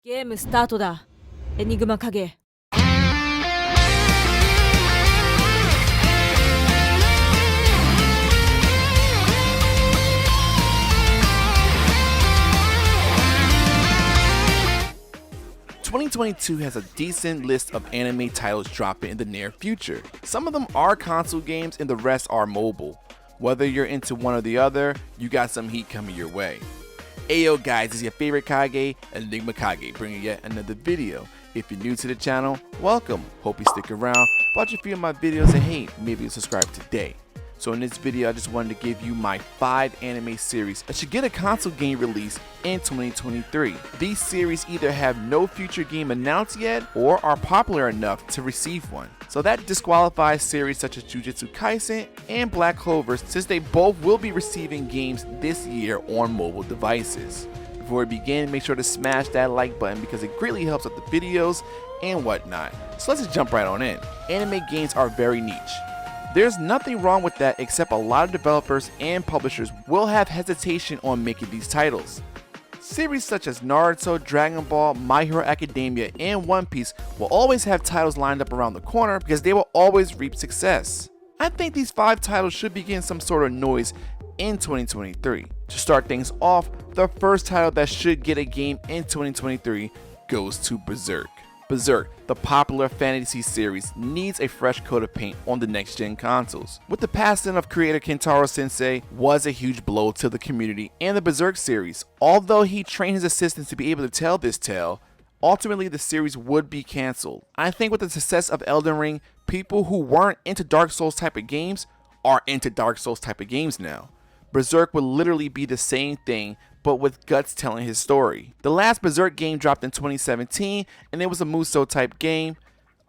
ゲームスタートだ。エニグマ影。2022 has a decent list of anime titles dropping in the near future. Some of them are console games and the rest are mobile. Whether you're into one or the other, you got some heat coming your way. Ayo guys, this is your favorite Kage, Enigma Kage, bringing yet another video. If you're new to the channel, welcome. Hope you stick around. Watch a few of my videos and hey, maybe you'll subscribe today. So in this video, I just wanted to give you my 5 anime series that should get a console game release in 2023. These series either have no future game announced yet or are popular enough to receive one. So that disqualifies series such as Jujutsu Kaisen and Black Clover, since they both will be receiving games this year on mobile devices. Before we begin, make sure to smash that like button because it greatly helps out the videos and whatnot. So let's just jump right on in. Anime games are very niche. There's nothing wrong with that, except a lot of developers and publishers will have hesitation on making these titles. Series such as Naruto, Dragon Ball, My Hero Academia, and One Piece will always have titles lined up around the corner because they will always reap success. I think these 5 titles should be getting some sort of noise in 2023. To start things off, the first title that should get a game in 2023 goes to Berserk. Berserk, the popular fantasy series, needs a fresh coat of paint on the next-gen consoles. With the passing of creator Kentaro Sensei was a huge blow to the community and the Berserk series. Although he trained his assistants to be able to tell this tale, ultimately the series would be cancelled. I think with the success of Elden Ring, people who weren't into Dark Souls type of games are into Dark Souls type of games now. Berserk would literally be the same thing, but with Guts telling his story. The last Berserk game dropped in 2017, and it was a Musou type game.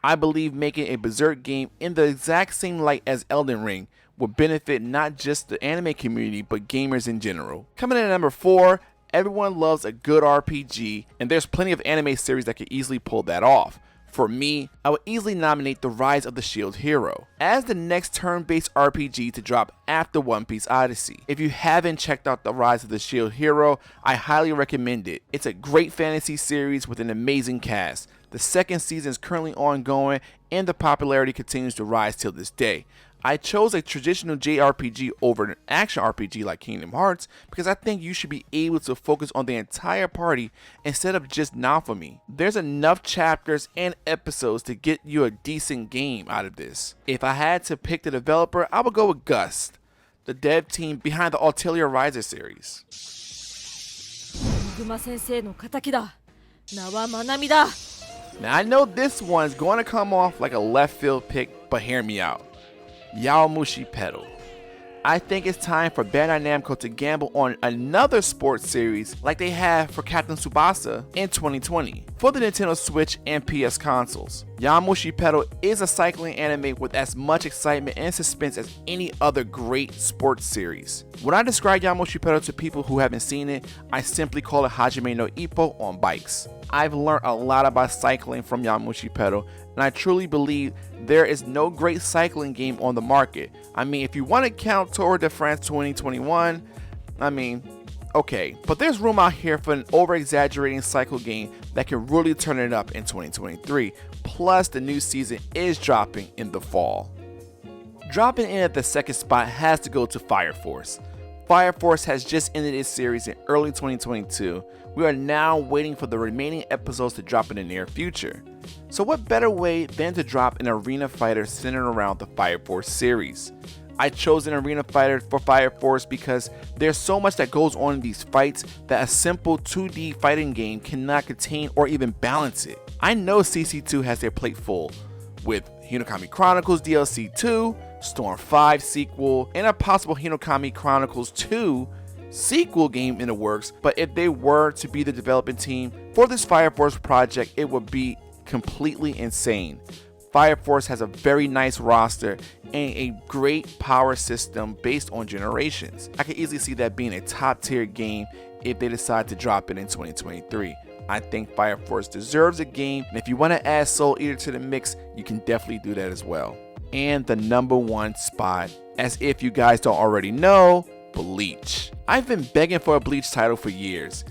I believe making a Berserk game in the exact same light as Elden Ring would benefit not just the anime community, but gamers in general. Coming in at number 4, everyone loves a good RPG, and there's plenty of anime series that could easily pull that off. For me, I would easily nominate The Rise of the Shield Hero as the next turn-based RPG to drop after One Piece Odyssey. If you haven't checked out The Rise of the Shield Hero, I highly recommend it. It's a great fantasy series with an amazing cast. The second season is currently ongoing and the popularity continues to rise till this day. I chose a traditional JRPG over an action RPG like Kingdom Hearts because I think you should be able to focus on the entire party instead of just Naofumi. There's enough chapters and episodes to get you a decent game out of this. If I had to pick the developer, I would go with Gust, the dev team behind the Ulterior Riser series. エニグマ先生の仇だ。名はまなみだ。 Now I know this one's going to come off like a left field pick, but hear me out. Yamoshi Pedal. I think it's time for Bandai Namco to gamble on another sports series like they have for Captain Tsubasa in 2020 for the Nintendo Switch and PS consoles. Yamoshi Pedal is a cycling anime with as much excitement and suspense as any other great sports series. When I describe Yamoshi Pedal to people who haven't seen it, I simply call it Hajime no Ippo on bikes. I've learned a lot about cycling from Yamoshi Pedal, and I truly believe there is no great cycling game on the market. I mean, if you want to count Tour de France 2021, I mean, okay. But there's room out here for an over-exaggerating cycle game that can really turn it up in 2023. Plus, the new season is dropping in the fall. Dropping in at the second spot has to go to Fire Force. Fire Force has just ended its series in early 2022. We are now waiting for the remaining episodes to drop in the near future. So what better way than to drop an arena fighter centered around the Fire Force series? I chose an arena fighter for Fire Force because there's so much that goes on in these fights that a simple 2D fighting game cannot contain or even balance it. I know CC2 has their plate full with Hinokami Chronicles DLC 2, Storm 5 sequel, and a possible Hinokami Chronicles 2 sequel game in the works, but if they were to be the development team for this Fire Force project, it would be completely insane. Fire Force has a very nice roster and a great power system based on generations. I could easily see that being a top tier game if they decide to drop it in 2023. I think Fire Force deserves a game, and if you want to add Soul Eater to the mix, you can definitely do that as well. And the number 1 spot, as if you guys don't already know, Bleach. I've been begging for a Bleach title for years.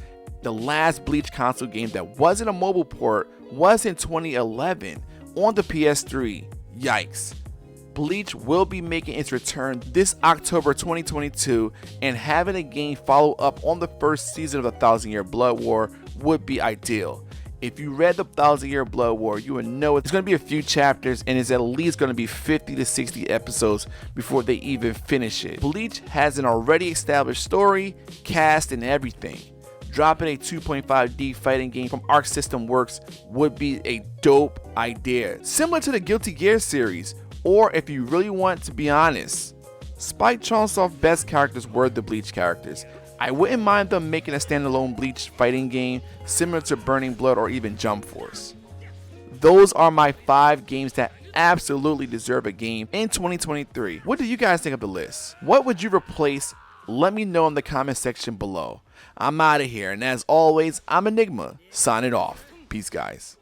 The last Bleach console game that wasn't a mobile port was in 2011 on the PS3. Yikes. Bleach will be making its return this October 2022, and having a game follow up on the first season of the Thousand Year Blood War would be ideal. If you read the Thousand Year Blood War, you would know it's going to be a few chapters and it's at least going to be 50 to 60 episodes before they even finish it. Bleach has an already established story, cast, and everything. Dropping a 2.5D fighting game from Arc System Works would be a dope idea, similar to the Guilty Gear series. Or if you really want to be honest, Spike Chunsoft's best characters were the Bleach characters. I wouldn't mind them making a standalone Bleach fighting game similar to Burning Blood or even Jump Force. Those are my 5 games that absolutely deserve a game in 2023. What do you guys think of the list? What would you replace? Let me know in the comment section below. I'm out of here, and as always, I'm Enigma, signing off. Peace, guys.